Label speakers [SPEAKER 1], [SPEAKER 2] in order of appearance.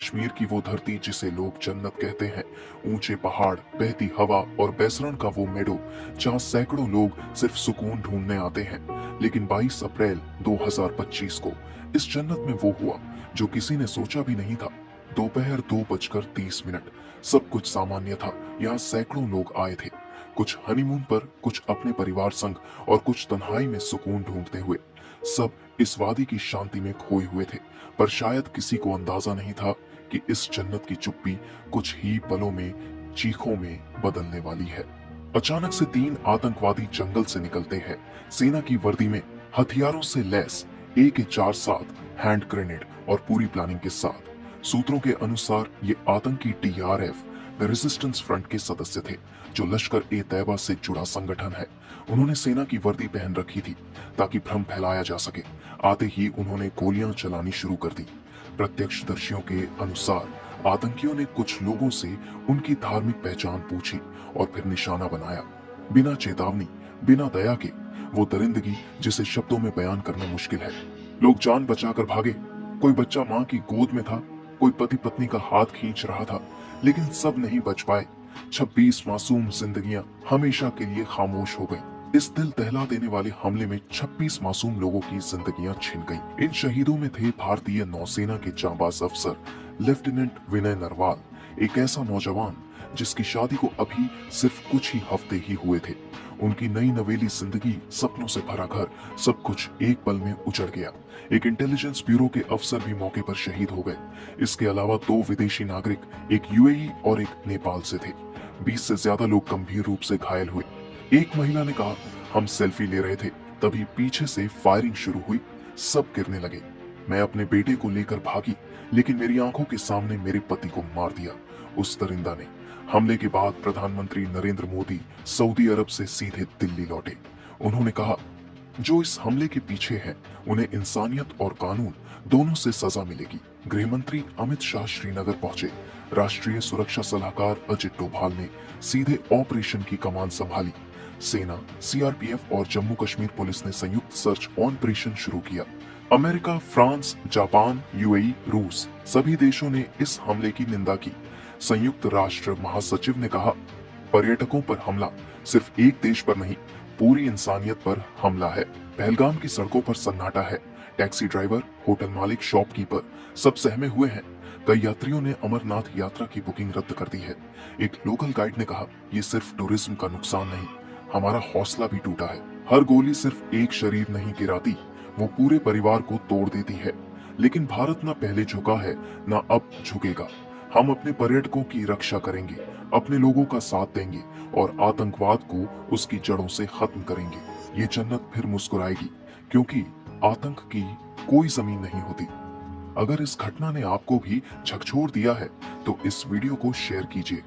[SPEAKER 1] कश्मीर की वो धरती जिसे लोग जन्नत कहते हैं, ऊंचे पहाड़, बहती हवा और बैसरण का वो मेडो जहां सैकड़ों लोग सिर्फ सुकून ढूंढने आते हैं। लेकिन 22 अप्रैल 2025 को इस जन्नत में वो हुआ जो किसी ने सोचा भी नहीं था। दोपहर 2:30। सब कुछ सामान्य था। यहाँ सैकड़ों लोग आए थे, कुछ हनीमून पर, कुछ अपने परिवार संग और कुछ तन्हाई में सुकून ढूंढते हुए। सब इस वादी की शांति में खोए हुए थे, पर शायद किसी को अंदाजा नहीं था कि इस जन्नत की चुप्पी कुछ ही पलों में चीखों में बदलने वाली है। अचानक से 3 आतंकवादी जंगल से निकलते हैं, सेना की वर्दी में, हथियारों से लैस, AK-47, हैंड ग्रेनेड और पूरी प्लानिंग के साथ। सूत्रों के अनुसार ये आतंकी TRF द रेजिस्टेंस फ्रंट के सदस्य थे, जो लश्कर-ए-तैयबा से जुड़ा संगठन है। उन्होंने सेना की वर्दी पहन रखी थी ताकि भ्रम फैलाया जा सके। आते ही उन्होंने गोलियां चलानी शुरू कर दी। प्रत्यक्षदर्शियों के अनुसार आतंकियों ने कुछ लोगों से उनकी धार्मिक पहचान पूछी और फिर निशाना बनाया। बिना चेतावनी, बिना दया के, वो दरिंदगी जिसे शब्दों में बयान करना मुश्किल है। लोग जान बचाकर भागे। कोई बच्चा माँ की गोद में था, कोई पति पत्नी का हाथ खींच रहा था, लेकिन सब नहीं बच पाए। 26 मासूम जिंदगियां हमेशा के लिए खामोश हो गईं। इस दिल दहला देने वाले हमले में 26 मासूम लोगों की जिंदगियां छिन गईं। इन शहीदों में थे भारतीय नौसेना के जांबाज अफसर लेफ्टिनेंट विनय नरवाल, एक ऐसा नौजवान जिसकी शादी को अभी सिर्फ कुछ ही हफ्ते ही हुए थे। उनकी नई नवेली जिंदगी, सपनों से भरा घर, सब कुछ एक पल में उजड़ गया। एक इंटेलिजेंस ब्यूरो के अफसर भी मौके पर शहीद हो गए। इसके अलावा 2 विदेशी नागरिक, एक UAE और एक नेपाल से थे। 20 से ज्यादा लोग गंभीर रूप से घायल हुए। एक महिला ने कहा, हम सेल्फी ले रहे थे, तभी पीछे से फायरिंग शुरू हुई। सब गिरने लगे। मैं अपने बेटे को लेकर भागी, लेकिन मेरी आंखों के सामने मेरे पति को मार दिया उस दरिंदा ने। हमले के बाद प्रधानमंत्री नरेंद्र मोदी सऊदी अरब से सीधे दिल्ली लौटे। उन्होंने कहा, जो इस हमले के पीछे है, उन्हें इंसानियत और कानून दोनों से सजा मिलेगी। गृह मंत्री अमित शाह श्रीनगर पहुंचे। राष्ट्रीय सुरक्षा सलाहकार अजित डोभाल ने सीधे ऑपरेशन की कमान संभाली। सेना, CRPF और जम्मू कश्मीर पुलिस ने संयुक्त सर्च ऑपरेशन शुरू किया। अमेरिका, फ्रांस, जापान, UAE, रूस, सभी देशों ने इस हमले की निंदा की। संयुक्त राष्ट्र महासचिव ने कहा, पर्यटकों पर हमला सिर्फ एक देश पर नहीं, पूरी इंसानियत पर हमला है। पहलगाम की सड़कों पर सन्नाटा है। टैक्सी ड्राइवर, होटल मालिक, शॉपकीपर सब सहमे हुए हैं। कई यात्रियों ने अमरनाथ यात्रा की बुकिंग रद्द कर दी है। एक लोकल गाइड ने कहा, ये सिर्फ टूरिज्म का नुकसान नहीं, हमारा हौसला भी टूटा है। हर गोली सिर्फ एक शरीर नहीं गिराती, वो पूरे परिवार को तोड़ देती है। लेकिन भारत न पहले झुका है, न अब झुकेगा। हम अपने पर्यटकों की रक्षा करेंगे, अपने लोगों का साथ देंगे और आतंकवाद को उसकी जड़ों से खत्म करेंगे। ये जन्नत फिर मुस्कुराएगी, क्योंकि आतंक की कोई जमीन नहीं होती। अगर इस घटना ने आपको भी झकझोर दिया है, तो इस वीडियो को शेयर कीजिए